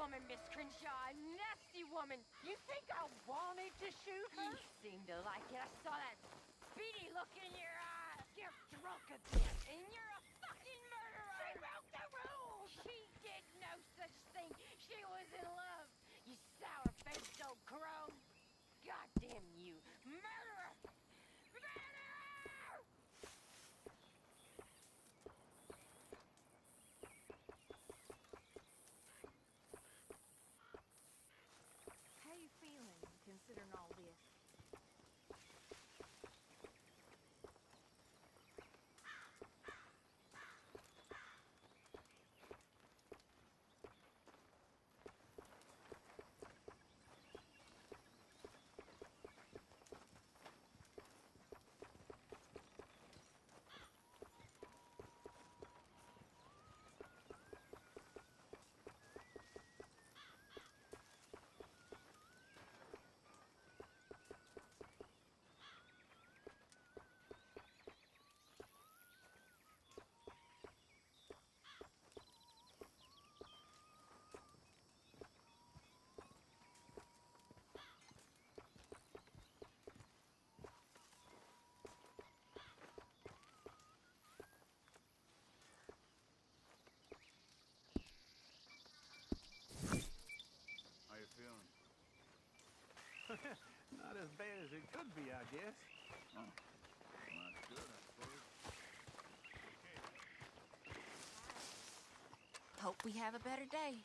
woman, Miss Crenshaw. A nasty woman. You think I wanted to shoot her? You seem to like it. I saw that beady look in your eye. You're drunk again, and you're a fucking murderer. She broke the rules. She did no such thing. She was in love. You sour-faced old crow. Goddamn you. Murderer! Murderer! How you feeling, considering all this? How you feeling? Not as bad as it could be, I guess. Oh, well, that's good, I suppose. Hope we have a better day.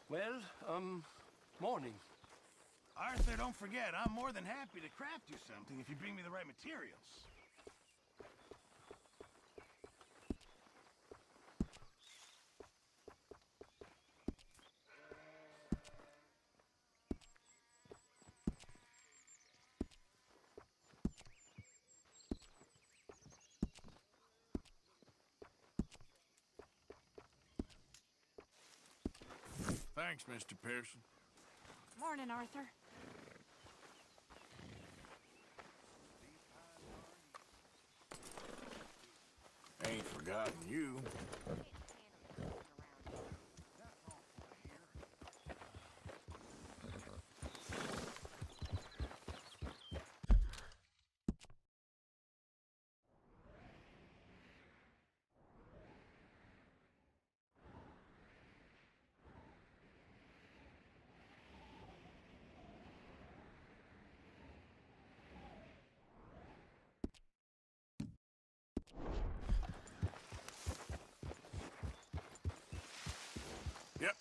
Well, morning. Arthur, don't forget, I'm more than happy to craft you something if you bring me the right materials. Thanks, Mr. Pearson. Morning, Arthur. Ain't forgotten you. Yep.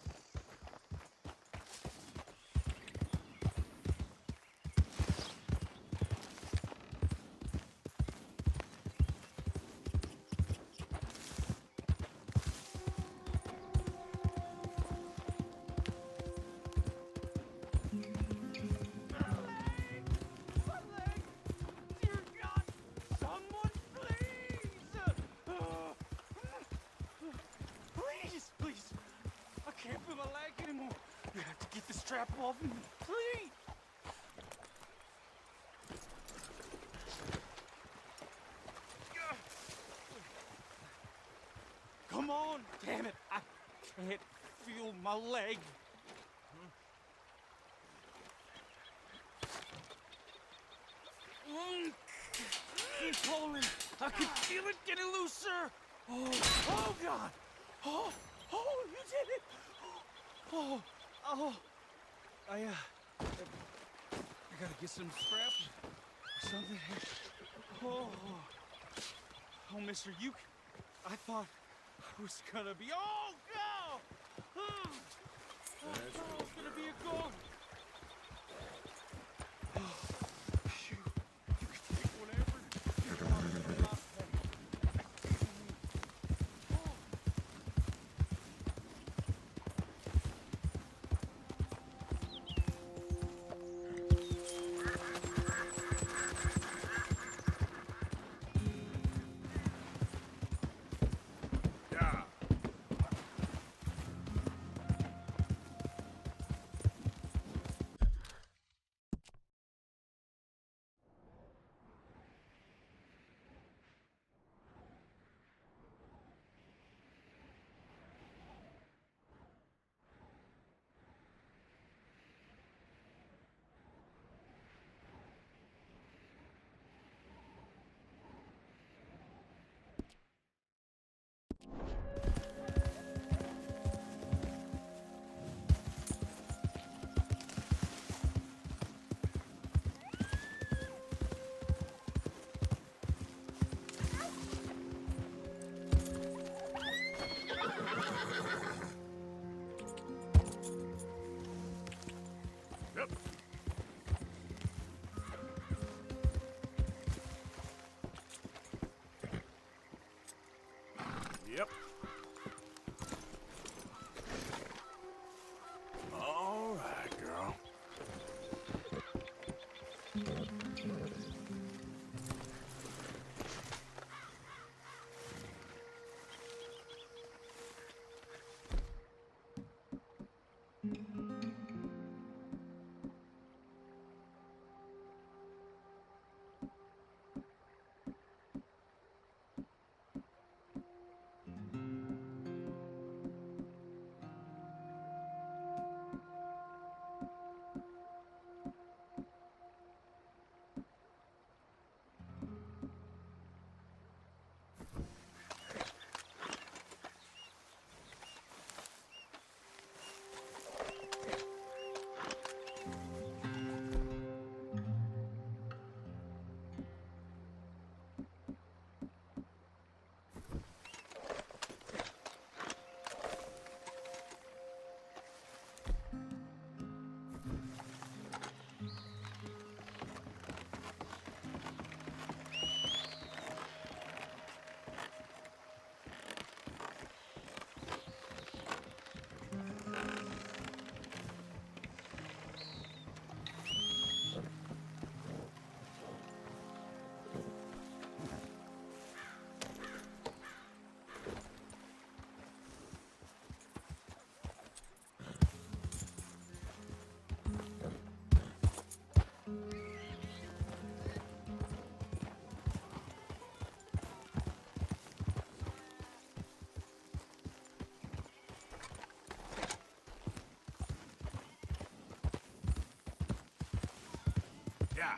Please. I can't feel my leg anymore. You have to get the strap off me, please. Come on, damn it. I can't feel my leg. Keep pulling. I can feel it getting looser. Oh God. Oh, you did it. I gotta get some straps or something. Oh, mister, I thought I was gonna be, I was gonna be a goat. Yeah.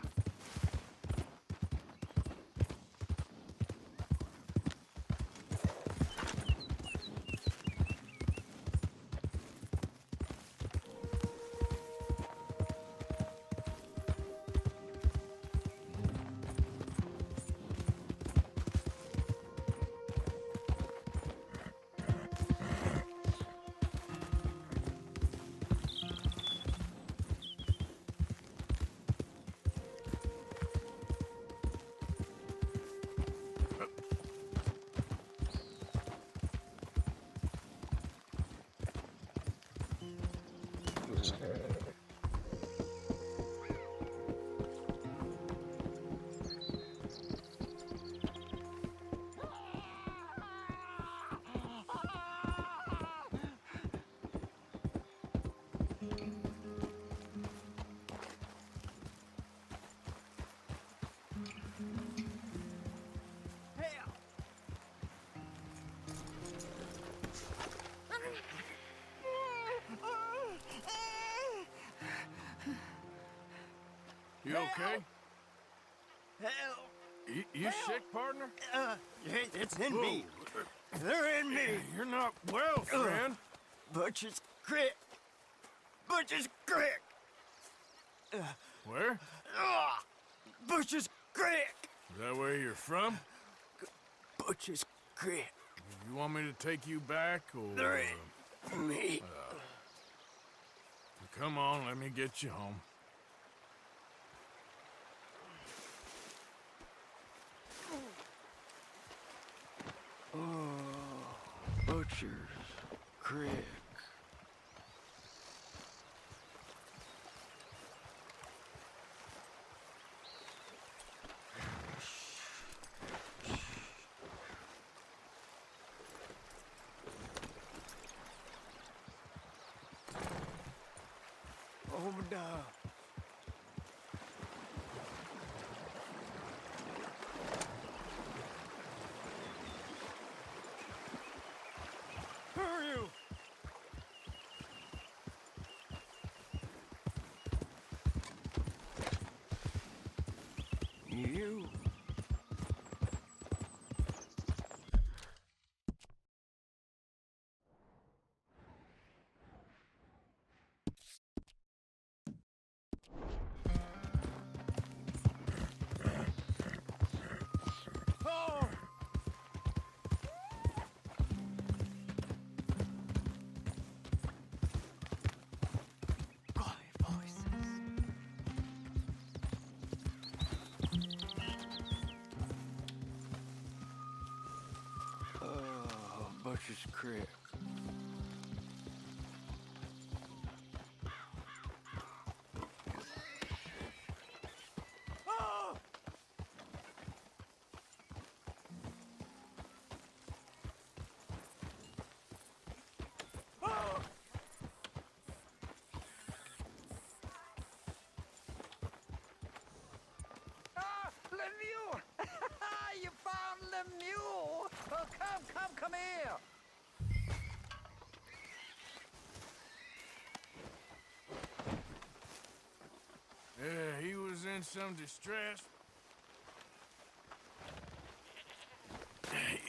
You okay? Hell, You sick, partner? it's in me. They're in me. You're not well, friend. Butcher's Creek. Butcher's Creek. Where? Butcher's Creek. Is that where you're from? Butcher's Creek. You want me to take you back, or... They're in me. Come on, let me get you home. Butcher's Creek. Obadiah. Who are you? You? Oh! Golly voices. Oh, Butcher's Creek. Oh! Oh! Ah, Lemieux! You found Lemieux! Oh, come here! Yeah, he was in some distress.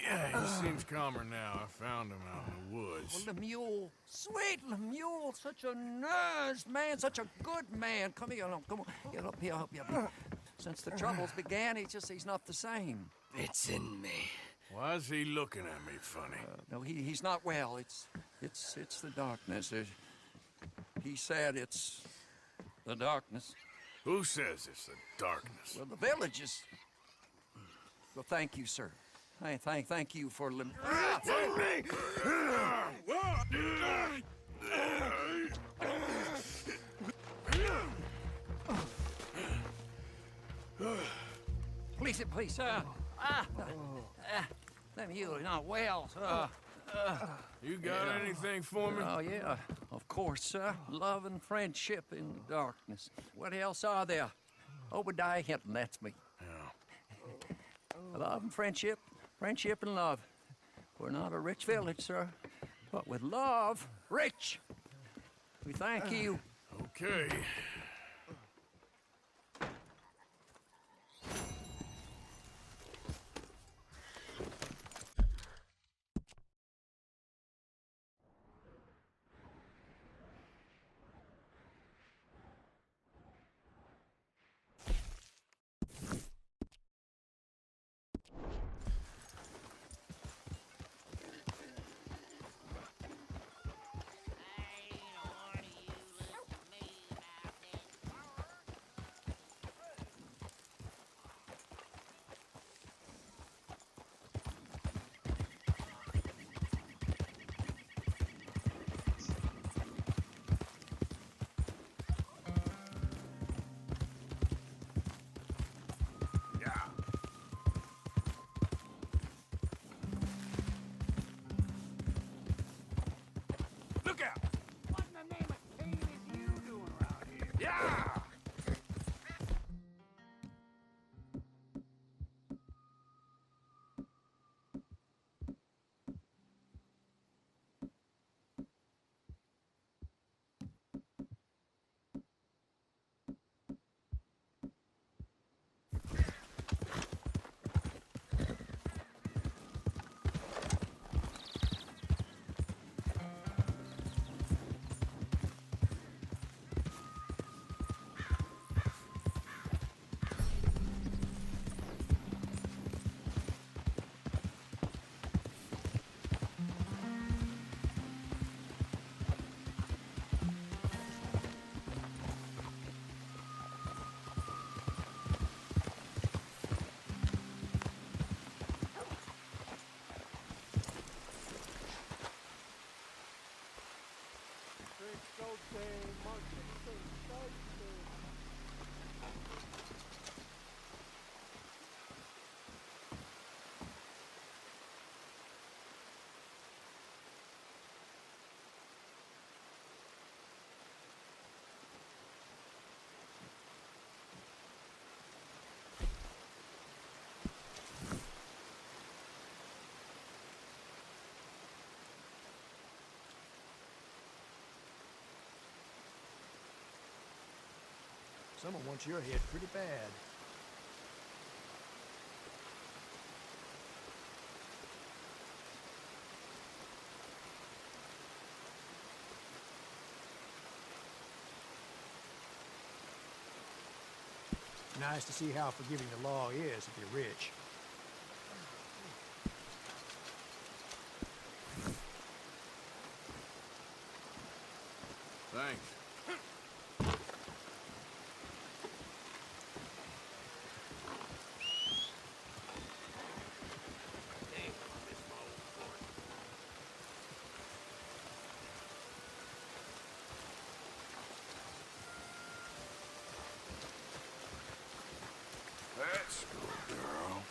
Yeah, he seems calmer now. I found him out in the woods. Oh, Lemieux, sweet Lemieux, such a nice man, such a good man. Come here, no, come on, get up here, help you. Since the troubles began, he's not the same. It's in me. Why is he looking at me funny? No, he's not well. It's the darkness. He said it's the darkness. Who says it's the darkness? Well, the village is. Well, thank you, sir. Thank you for Please, sir. You're not well, sir. You got anything for me? Oh, yeah, of course, sir. Love and friendship in the darkness. What else are there? Obadiah Hinton, that's me. Yeah. Love and friendship and love. We're not a rich village, sir, but with love, rich. We thank you. Okay. Look out! What in the name of Cain is you doing around here? Yeah! Someone wants your head pretty bad. Nice to see how forgiving the law is if you're rich. Thanks. Let's go, girl.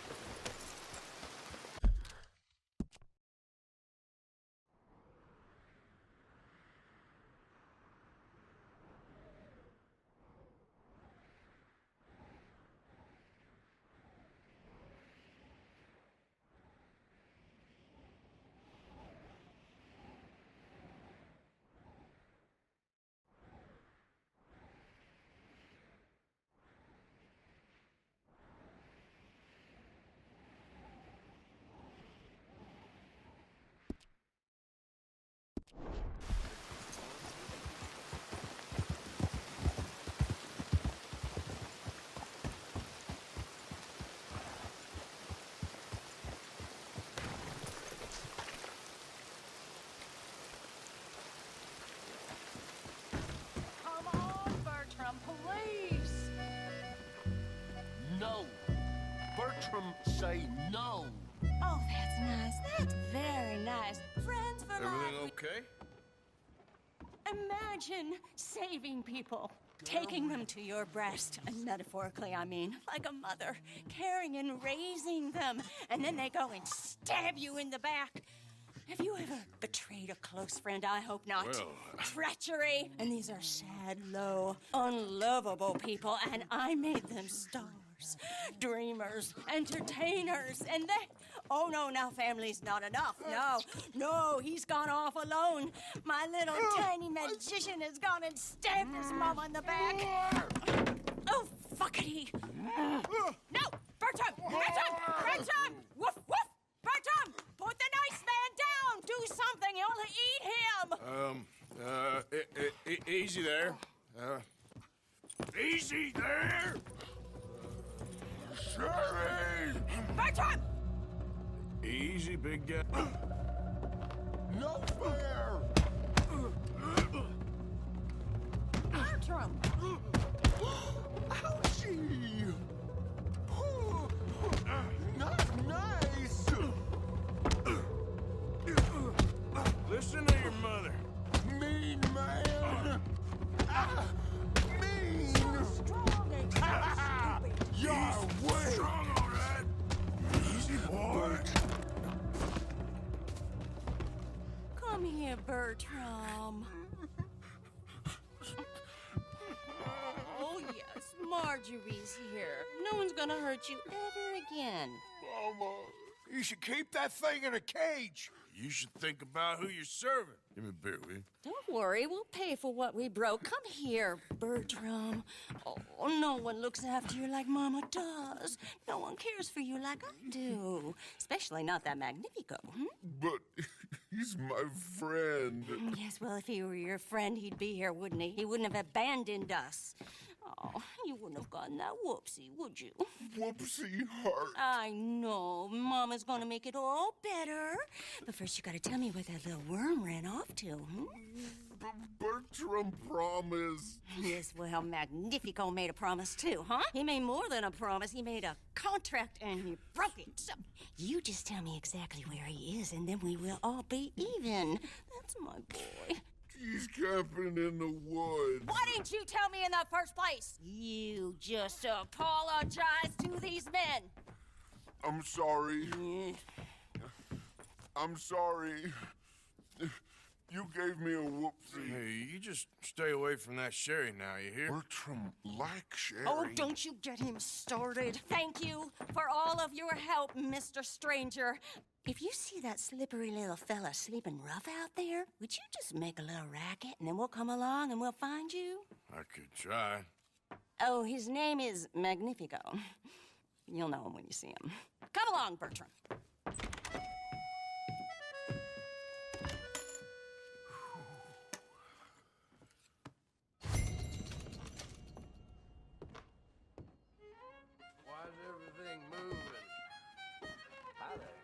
Come on, Bertram, please. No. Bertram, say no. Oh, that's nice. That's very nice. Friends for Everything life. okay? Imagine saving people, taking them to your breast, and metaphorically, I mean, like a mother, caring and raising them, and then they go and stab you in the back. Have you ever betrayed a close friend? I hope not. Well, Treachery. And these are sad, low, unlovable people, and I made them stars, dreamers, entertainers, and they... Oh, no, now family's not enough. No, he's gone off alone. My little tiny magician has gone and stabbed his mama in the back. Oh, fuckity. No, Bertram! Woof, woof! Bertram, put the nice man down. Do something, you'll eat him. Easy there. Easy there! Sherry! Bertram! Easy, big guy. No fair! Bertram! Ouchie! Not nice! Listen to your mother. Mean man! Mean! Strong and stupid. You're way strong on that! Easy, boy! Come here, Bertram. Marjorie's here. No one's gonna hurt you ever again. Mama, you should keep that thing in a cage. You should think about who you're serving. Give me a beer, will you? Don't worry, we'll pay for what we broke. Come here, Bertram. Oh, no one looks after you like Mama does. No one cares for you like I do. Especially not that Magnifico. But he's my friend. Yes, well, if he were your friend, he'd be here, wouldn't he? He wouldn't have abandoned us. Oh, you wouldn't have gotten that whoopsie, would you? Whoopsie heart. I know. Mama's gonna make it all better. But first, you gotta tell me where that little worm ran off to, Bertram promised. Yes, well, Magnifico made a promise too, huh? He made more than a promise. He made a contract and he broke it. So you just tell me exactly where he is and then we will all be even. That's my boy. He's camping in the woods. Why didn't you tell me in the first place? You just apologize to these men. I'm sorry. I'm sorry. You gave me a whoopsie. Hey, you just stay away from that sherry now, you hear? Bertram likes sherry. Oh, don't you get him started. Thank you for all of your help, Mr. Stranger. If you see that slippery little fella sleeping rough out there, would you just make a little racket and then we'll come along and we'll find you? I could try. Oh, his name is Magnifico. You'll know him when you see him. Come along, Bertram. Why is everything moving? Hi there.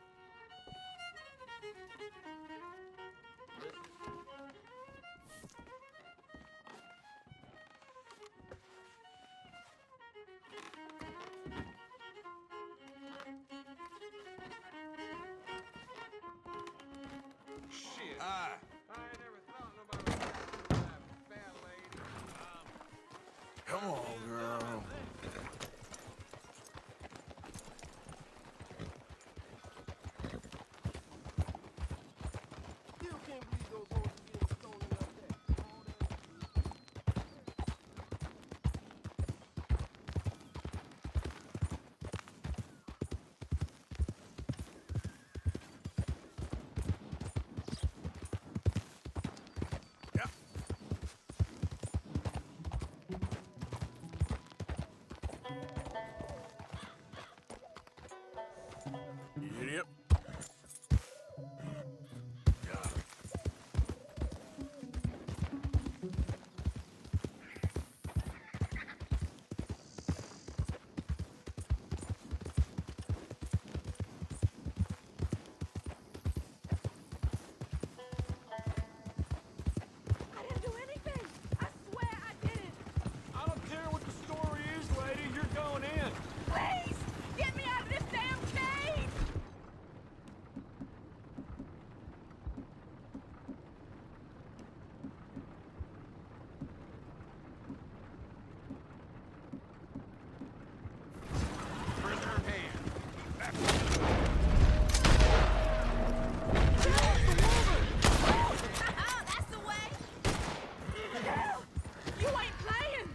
Shit. Hi. I ain't never thought nobody was that fat lady. Come on, girl. Still can't believe those horses getting stolen like that. Yep. Idiot. I didn't do anything. I swear I didn't. I don't care what the story is, lady. You're going in. Please, get me out of this damn cage! Prisoner in hand. That's the way! Hell, you ain't playing!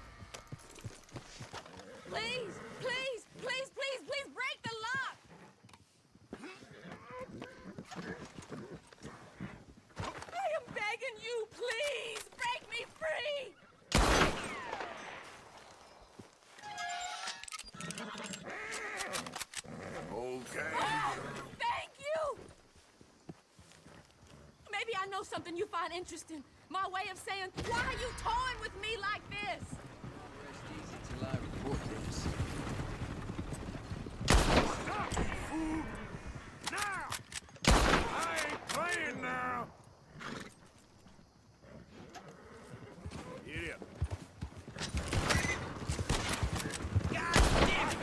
Please, please, please, please, please break the lock! I am begging you, please, break me free! Okay. Oh, thank you! Maybe I know something you find interesting. My way of saying, why are you toying with me like this? Rest easy till I report this. Now! I ain't playing now! Idiot. God damn it!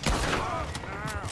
You shut up now!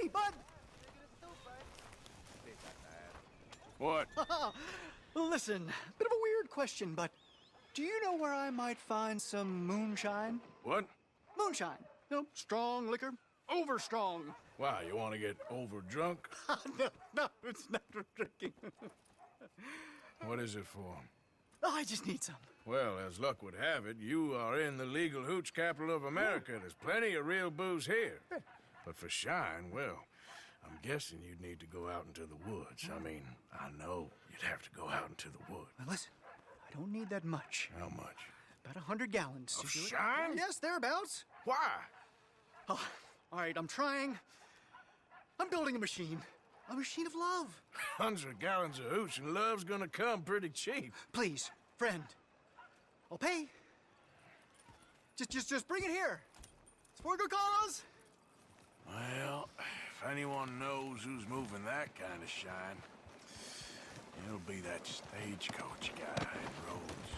Hey, bud! What? Listen, bit of a weird question, but do you know where I might find some moonshine? What? Moonshine. You know, strong liquor. Over strong. Wow, you want to get over drunk? No, it's not for drinking. What is it for? Oh, I just need some. Well, as luck would have it, you are in the legal hooch capital of America. There's plenty of real booze here. But for shine, well, I'm guessing you'd need to go out into the woods. I mean, I know you'd have to go out into the woods. Now listen, I don't need that much. How much? About 100 gallons. Of to do it. shine? Yes, thereabouts. Why? Oh, all right, I'm trying. I'm building a machine. A machine of love. 100 gallons of hooch and love's gonna come pretty cheap. Please, friend. I'll pay. Just bring it here. It's for a good cause. Well, if anyone knows who's moving that kind of shine, it'll be that stagecoach guy in Rhodes.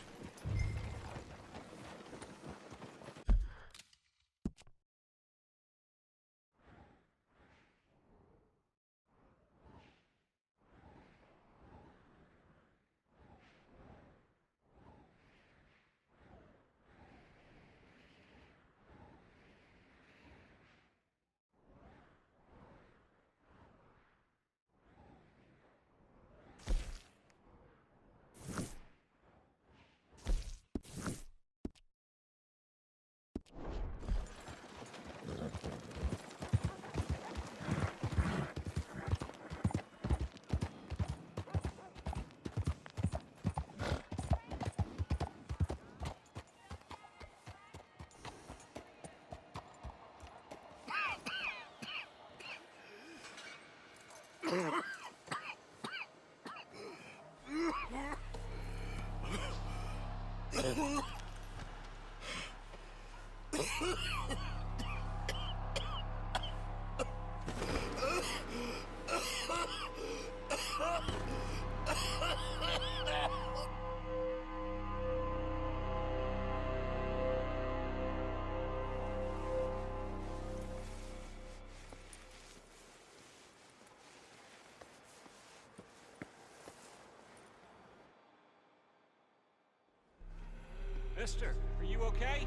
Mister, are you okay?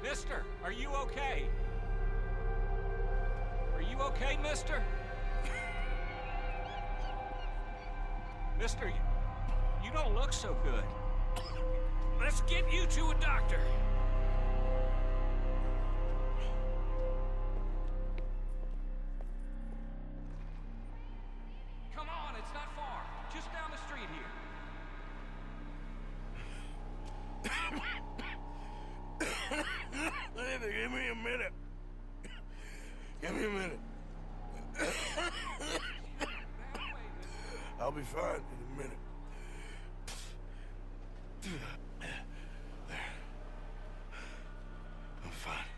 Mister, are you okay? Are you okay, mister? Mister, you don't look so good. Let's get you to a doctor. Come on, it's not far. Just down the street here. Give me a minute. Give me a minute. I'll be fine in a minute. There. I'm fine.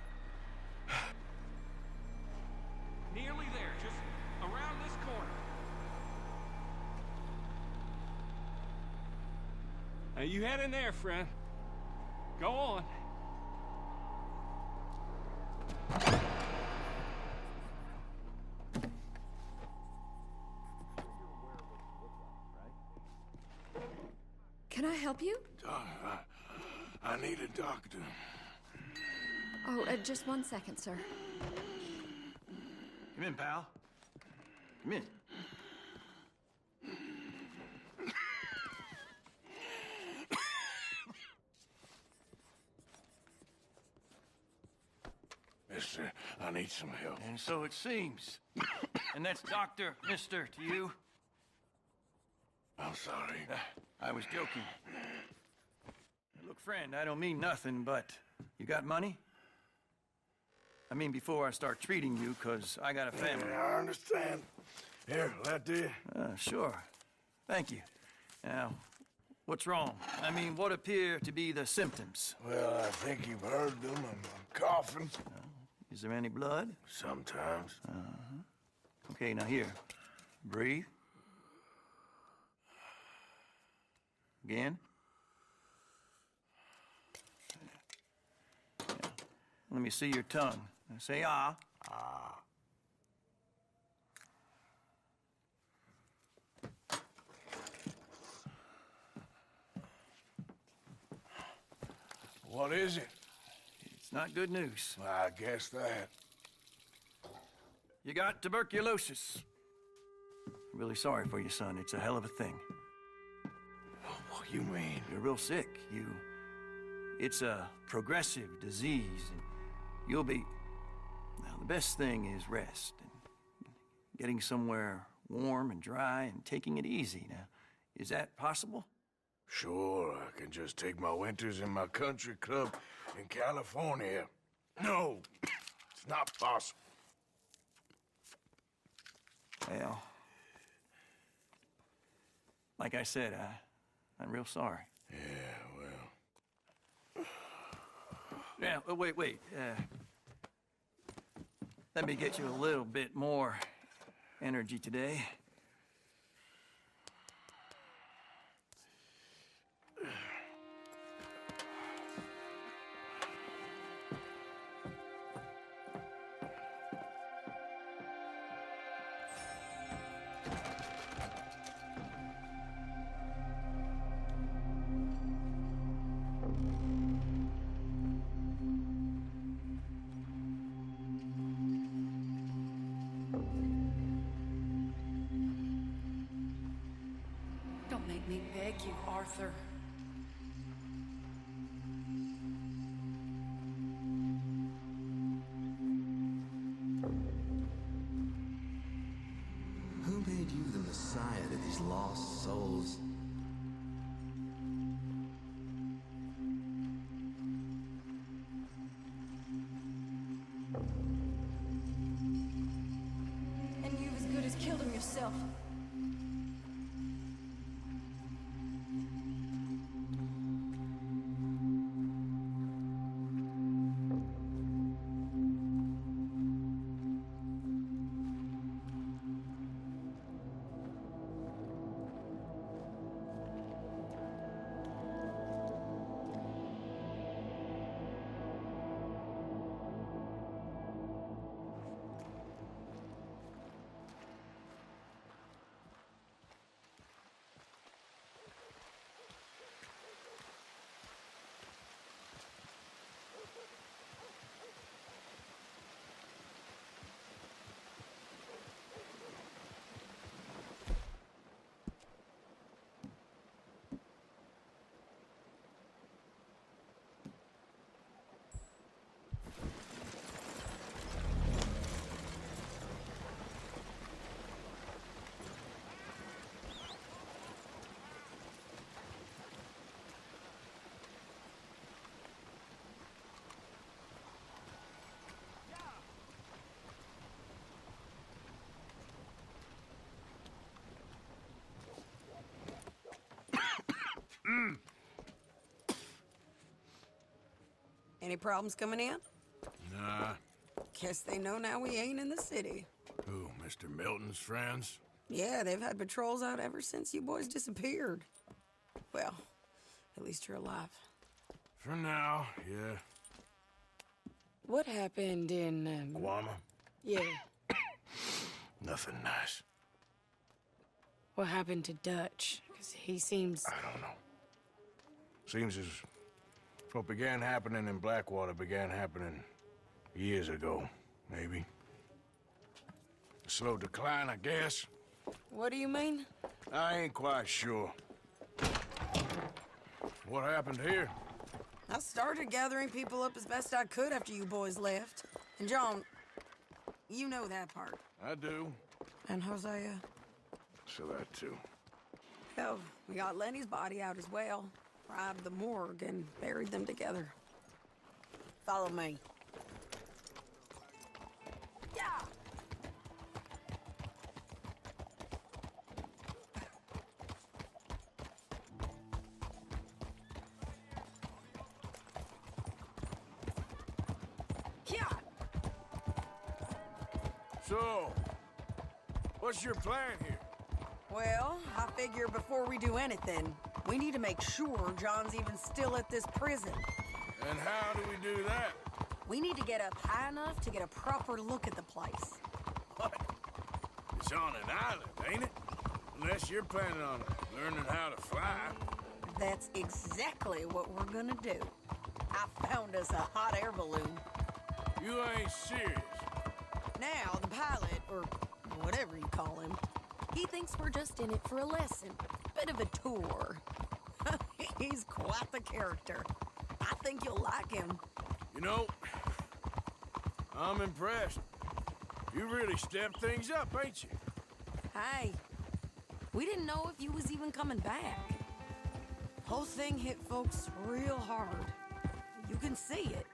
Nearly there, just around this corner. Now you head in there, friend. Go on. Can I help you? I need a doctor. Oh, just 1 second, sir. Come in, pal. Come in. Mister, I need some help. And so it seems. And that's Dr. Mister to you? I'm sorry. I was joking. Look, friend, I don't mean nothing, but you got money? I mean, before I start treating you, 'cause I got a family. Yeah, I understand. Here, that do you? Sure. Thank you. Now, what's wrong? I mean, what appear to be the symptoms? Well, I think you've heard them. I'm coughing. Is there any blood? Sometimes. Okay, now here. Breathe. Again. Yeah. Let me see your tongue. Say ah. Ah. What is it? It's not good news. I guess that. You got tuberculosis. Really sorry for you, son. It's a hell of a thing. What do you mean? You're real sick. It's a progressive disease, and you'll be... Now, the best thing is rest, and getting somewhere warm and dry and taking it easy. Now, is that possible? Sure, I can just take my winters in my country club in California. No, it's not possible. Well, like I said, I'm real sorry. Yeah, well... Yeah, wait. Let me get you a little bit more energy today. Don't make me beg you, Arthur. Who made you the messiah to these lost souls? And you've as good as killed him yourself. Any problems coming in? Nah. Guess they know now we ain't in the city. Who, Mr. Milton's friends? Yeah, they've had patrols out ever since you boys disappeared. Well, at least you're alive. For now, yeah. What happened in, Guama? Yeah. Nothing nice. What happened to Dutch? Because he seems... I don't know. Seems as what began happening in Blackwater began happening years ago, maybe. A slow decline, I guess. What do you mean? I ain't quite sure. What happened here? I started gathering people up as best I could after you boys left. And John, you know that part. I do. And Hosea? So that too. Hell, we got Lenny's body out as well. Robbed the morgue and buried them together. Follow me. Yeah! Yeah! So, what's your plan here? Well, I figure before we do anything, we need to make sure John's even still at this prison. And how do we do that? We need to get up high enough to get a proper look at the place. What? It's on an island, ain't it? Unless you're planning on learning how to fly. That's exactly what we're gonna do. I found us a hot air balloon. You ain't serious. Now, the pilot, or whatever you call him, he thinks we're just in it for a lesson. Bit of a tour. He's quite the character. I think you'll like him. You know, I'm impressed. You really stepped things up, ain't you? Hey, we didn't know if you was even coming back. Whole thing hit folks real hard. You can see it.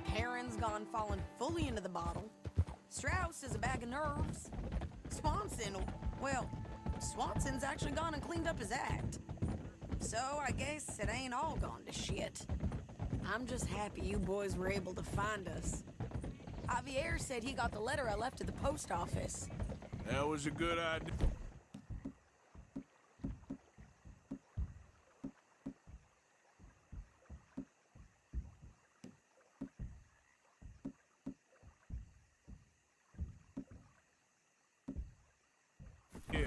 Heron's gone falling fully into the bottle. Strauss is a bag of nerves. Swanson's actually gone and cleaned up his act. So I guess it ain't all gone to shit. I'm just happy you boys were able to find us. Javier said he got the letter I left at the post office. That was a good idea. Yeah.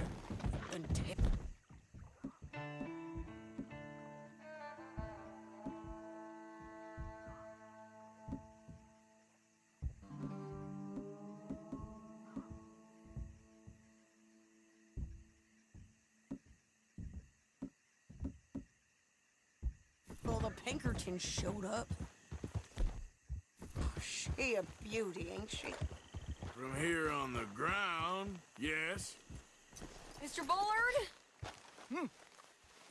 Well, the Pinkertons showed up. She a beauty, ain't she? From here on the ground, yes. Mr. Bullard?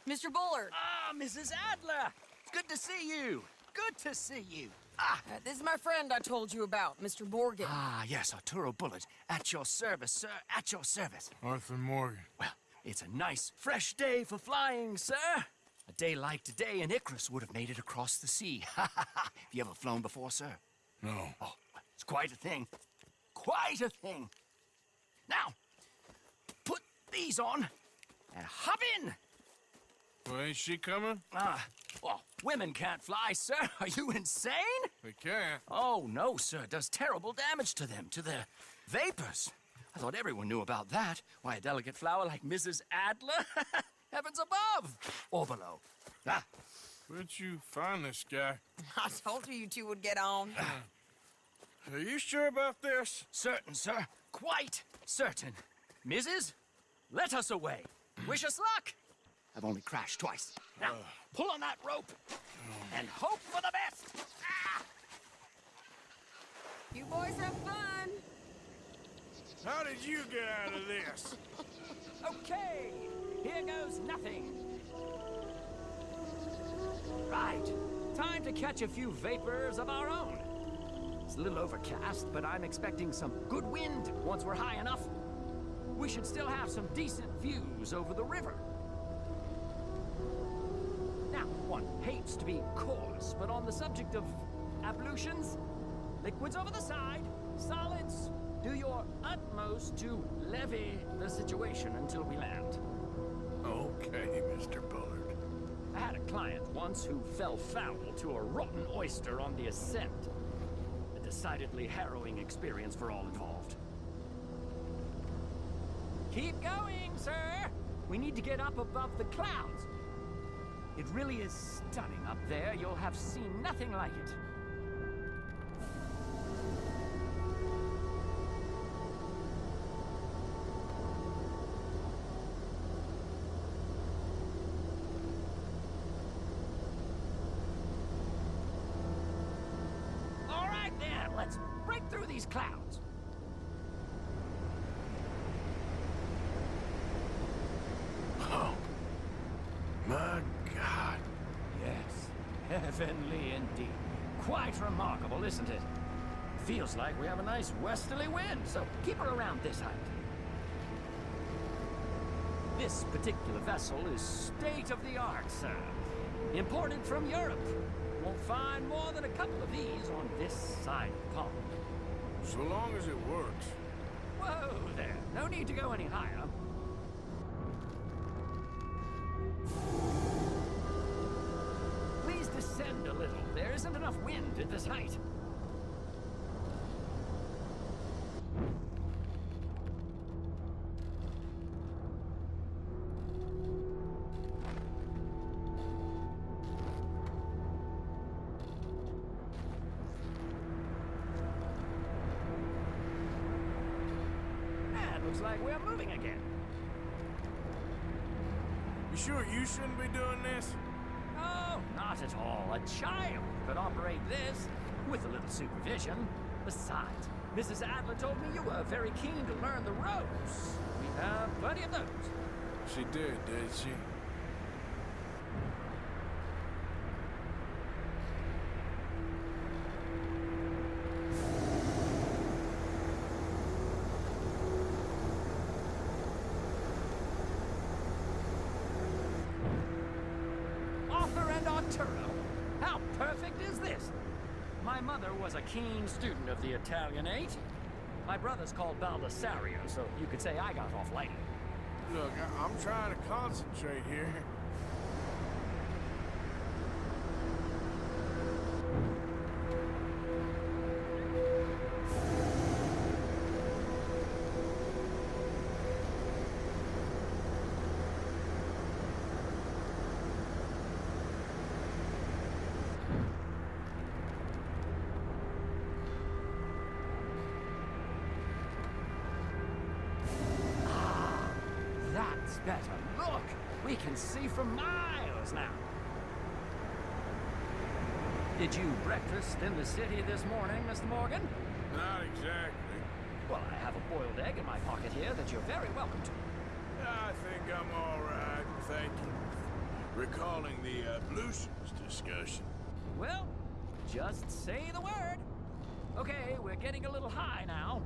Mr. Bullard. Ah, Mrs. Adler! It's good to see you. Good to see you. This is my friend I told you about, Mr. Morgan. Ah, yes, Arturo Bullard. At your service, sir. At your service. Arthur Morgan. Well, it's a nice, fresh day for flying, sir. A day like today, and Icarus would have made it across the sea. Have you ever flown before, sir? No. Oh, it's quite a thing. Quite a thing. Now, put these on and hop in. Well, ain't she coming? Well, women can't fly, sir. Are you insane? They can't. Oh, no, sir. It does terrible damage to them, to their vapors. I thought everyone knew about that. Why, a delicate flower like Mrs. Adler? Heavens above or below. Where'd you find this guy? I told you two would get on. Are you sure about this? Certain, sir. Quite certain. Mrs., let us away. Wish us luck. I've only crashed twice. Now, pull on that rope and hope for the best. You boys have fun. How did you get out of this? Okay, here goes nothing. Right, time to catch a few vapors of our own. It's a little overcast, but I'm expecting some good wind once we're high enough. We should still have some decent views over the river. Now, one hates to be coarse, but on the subject of ablutions, liquids over the side, solids, do your utmost to levy the situation until we land. Okay, Mr. Bullard. I had a client once who fell foul to a rotten oyster on the ascent. A decidedly harrowing experience for all involved. Keep going, sir! We need to get up above the clouds. It really is stunning up there. You'll have seen nothing like it. All right, then. Let's break through these clouds. Oh, my God. Yes, heavenly indeed. Quite remarkable, isn't it? Feels like we have a nice westerly wind, so keep her around this height. This particular vessel is state-of-the-art, sir. Imported from Europe. Won't find more than a couple of these on this side of the pond. So long as it works. Whoa there. No need to go any higher. Please descend a little. There isn't enough wind at this height. looks like we're moving again. You sure you shouldn't be doing this? Oh, not at all. A child could operate this with a little supervision. Besides, Mrs. Adler told me you were very keen to learn the ropes. We have plenty of those. She did she? Arthur and Arturo. How perfect is this? My mother was a keen student of the Italianate. My brother's called Baldessario, so you could say I got off light. Look, I'm trying to concentrate here. That's better. Look! We can see for miles now. Did you breakfast in the city this morning, Mr. Morgan? Not exactly. Well, I have a boiled egg in my pocket here that you're very welcome to. I think I'm all right, thank you. Recalling the ablutions discussion. Well, just say the word. Okay, we're getting a little high now.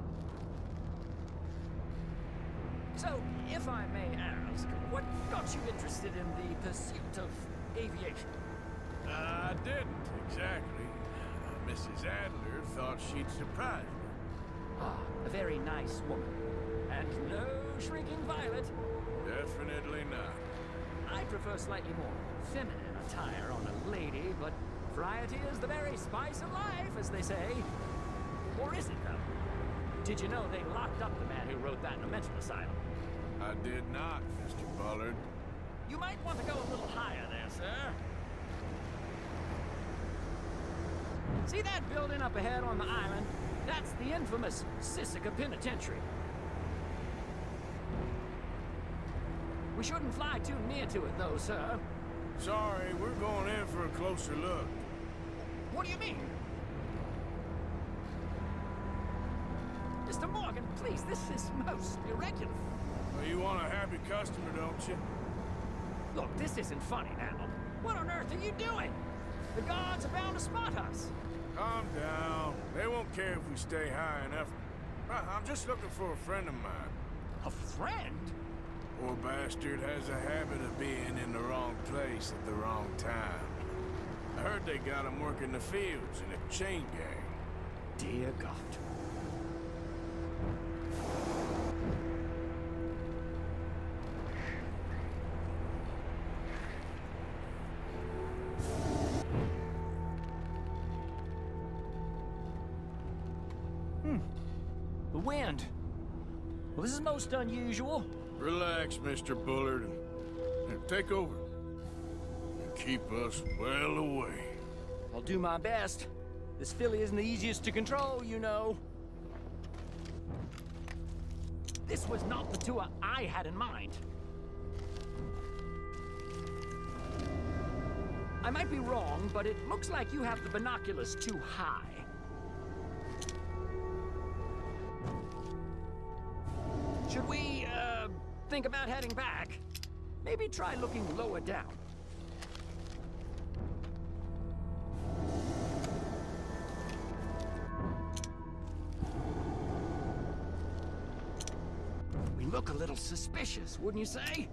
So, if I may ask, what got you interested in the pursuit of aviation? I didn't, exactly. Mrs. Adler thought she'd surprise me. Ah, a very nice woman. And no shrinking violet. Definitely not. I prefer slightly more feminine attire on a lady, but variety is the very spice of life, as they say. Or is it, though? Did you know they locked up the man who wrote that in a mental asylum? I did not, Mr. Bullard. You might want to go a little higher there, sir. See that building up ahead on the island? That's the infamous Sisika Penitentiary. We shouldn't fly too near to it, though, sir. Sorry, we're going in for a closer look. What do you mean? Mr. Morgan, please, this is most irregular. Well, you want a happy customer, don't you? Look, this isn't funny now. What on earth are you doing? The guards are bound to spot us. Calm down. They won't care if we stay high enough. I'm just looking for a friend of mine. A friend? Poor bastard has a habit of being in the wrong place at the wrong time. I heard they got him working the fields in a chain gang. Dear God. The wind. Well, this is most unusual. Relax, Mr. Bullard, and take over. And keep us well away. I'll do my best. This filly isn't the easiest to control, you know. This was not the tour I had in mind. I might be wrong, but it looks like you have the binoculars too high. Should we, think about heading back? Maybe try looking lower down. We look a little suspicious, wouldn't you say?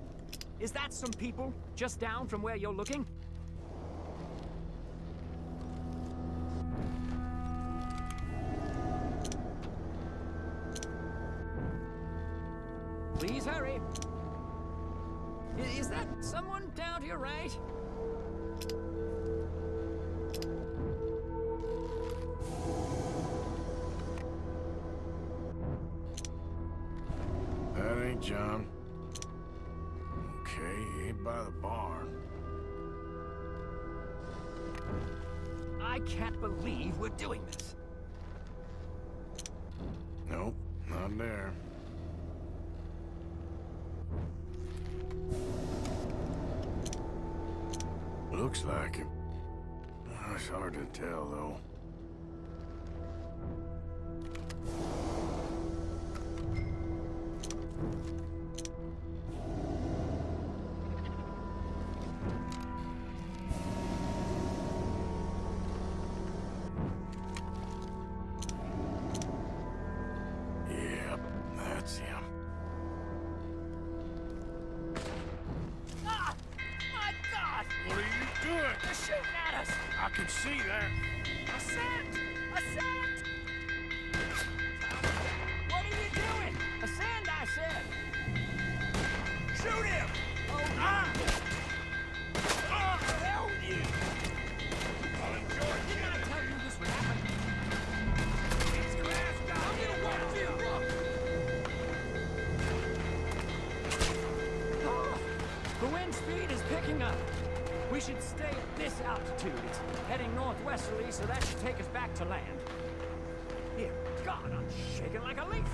Is that some people just down from where you're looking? Please hurry. Is that someone down to your right? That ain't John. Okay, he ain't by the barn. I can't believe we're doing this. Nope, not there. Looks like him. It's hard to tell, though. Yep, that's him. Ah! My God! What are you doing? They're shooting at us! I can see that. Ascend! Ascend! What are you doing? Ascend, I said! Shoot him! Hell with you! I'll enjoy Didn't I tell you this would happen? Get your ass down! I'm gonna walk to your rock! Ah, the wind speed is picking up. We should stay at this altitude. It's heading northwesterly, so that should take us back to land. Dear God, I'm shaking like a leaf.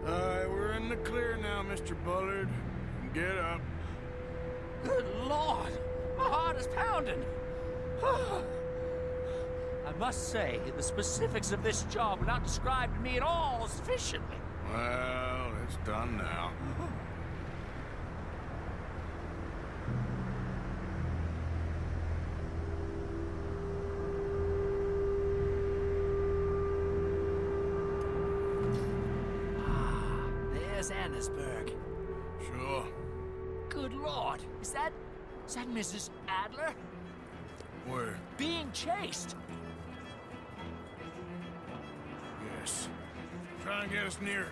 Alright, we're in the clear now, Mr. Bullard. Get up. Good Lord! My heart is pounding! I must say, the specifics of this job were not described to me at all sufficiently. Well, it's done now. There's Annesburg. Sure. Good Lord! Is that Mrs. Adler? Where? Being chased! Yes. Try and get us near.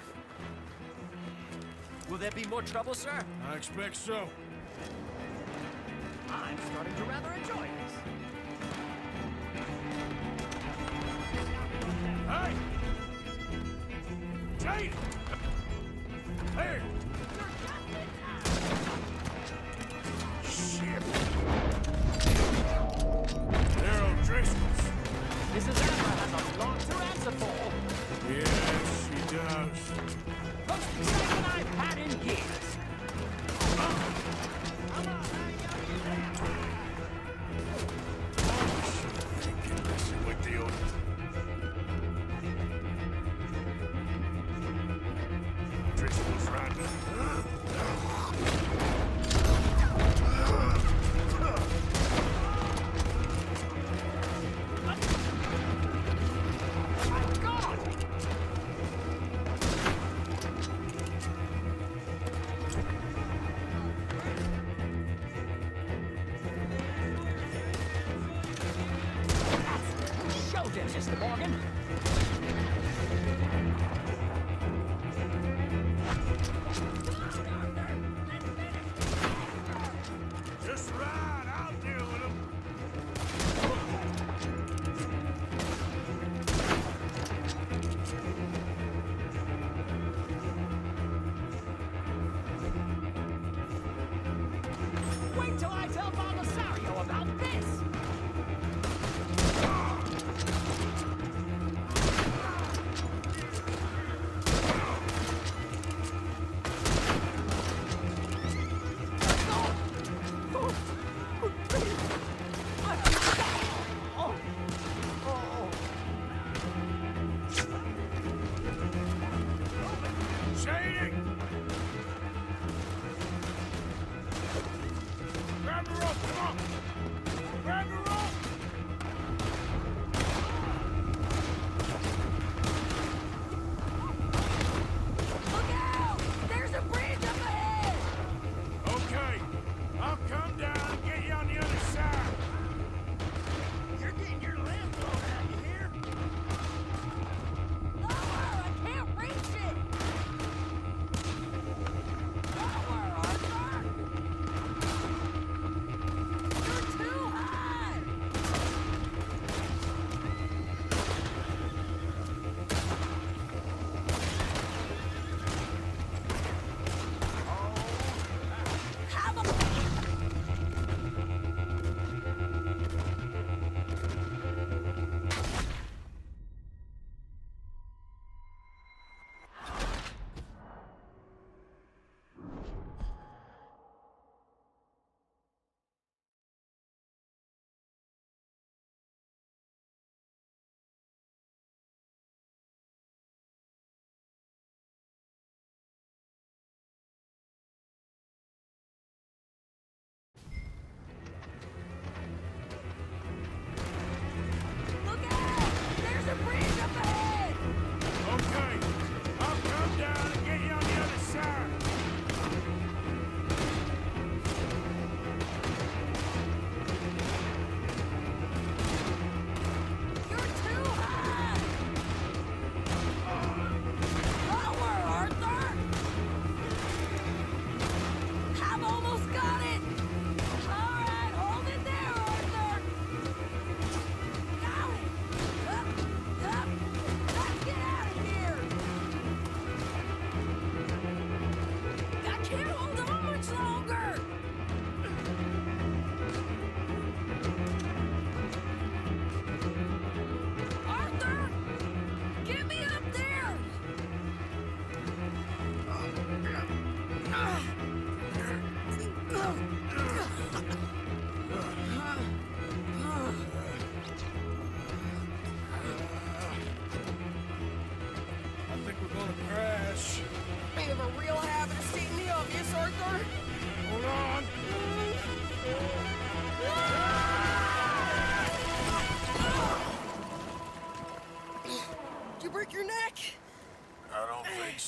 Will there be more trouble, sir? I expect so. I'm starting to rather enjoy this. Hey! Jade! Hey! Shit! They're O'Driscoll's. Mrs. Adler has a lot to answer for. Yes, she does. Most exciting I've had in years. Listen with the old... Driscoll's right. My God! Show them, Mr. Morgan. Just right, I'll deal with him. Wait till I tell Baldessario about this!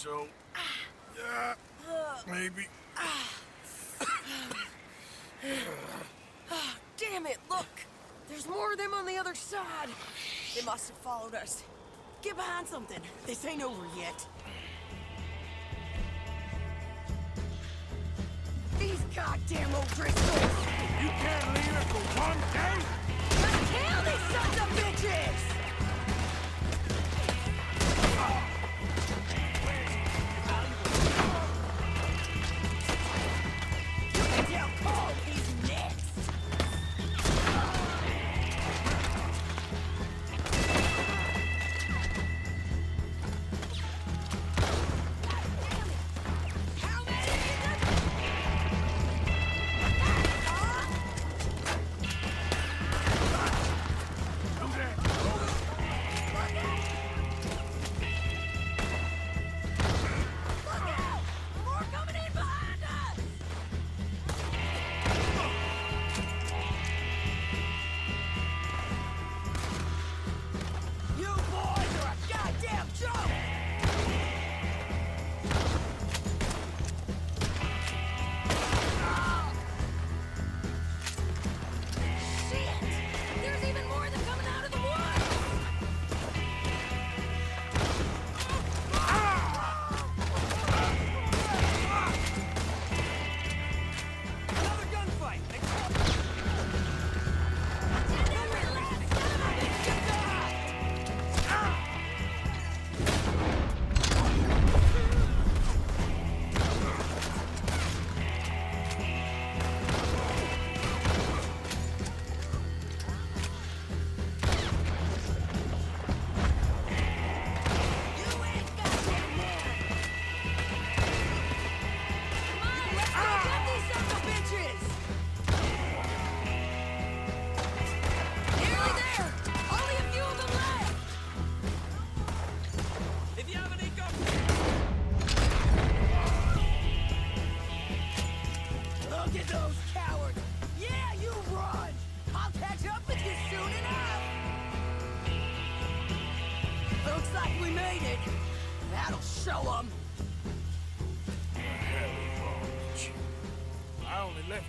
so. Maybe. Damn it, look! There's more of them on the other side. They must have followed us. Get behind something. This ain't over yet. These goddamn O'Driscolls! You can't leave it for one day? Just kill these sons of bitches! You can tell Carl he's next!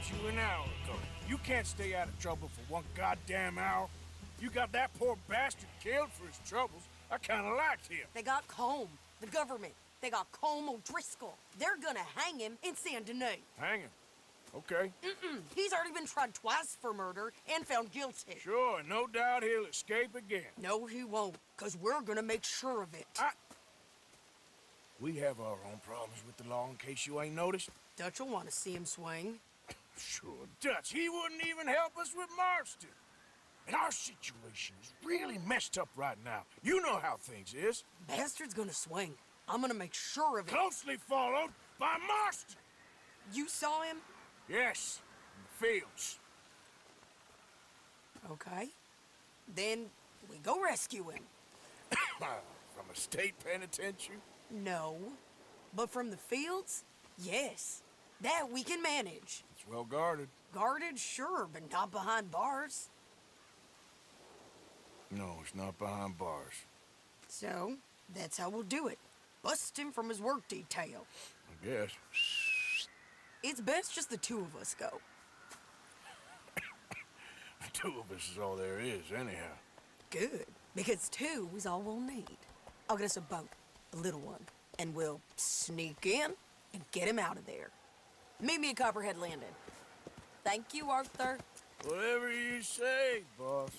You an hour ago. You can't stay out of trouble for one goddamn hour. You got that poor bastard killed for his troubles. I kinda liked him. They got Colm, the government. They got Colm O'Driscoll. They're gonna hang him in Saint Denis. Hang him? Okay. He's already been tried twice for murder and found guilty. Sure, no doubt he'll escape again. No, he won't, because we're gonna make sure of it. We have our own problems with the law in case you ain't noticed. Dutch will want to see him swing. Sure, Dutch, he wouldn't even help us with Marston. And our situation is really messed up right now. You know how things is. Bastard's gonna swing. I'm gonna make sure of it. Closely followed by Marston. You saw him? Yes, in the fields. Okay. Then we go rescue him. From a state penitentiary? No. But from the fields? Yes. That we can manage. It's well guarded. Guarded, sure, but not behind bars. No, it's not behind bars. So, that's how we'll do it. Bust him from his work detail. I guess. It's best just the two of us go. The two of us is all there is, anyhow. Good, because two is all we'll need. I'll get us a boat, a little one, and we'll sneak in and get him out of there. Meet me at Copperhead Landing. Thank you, Arthur. Whatever you say, boss.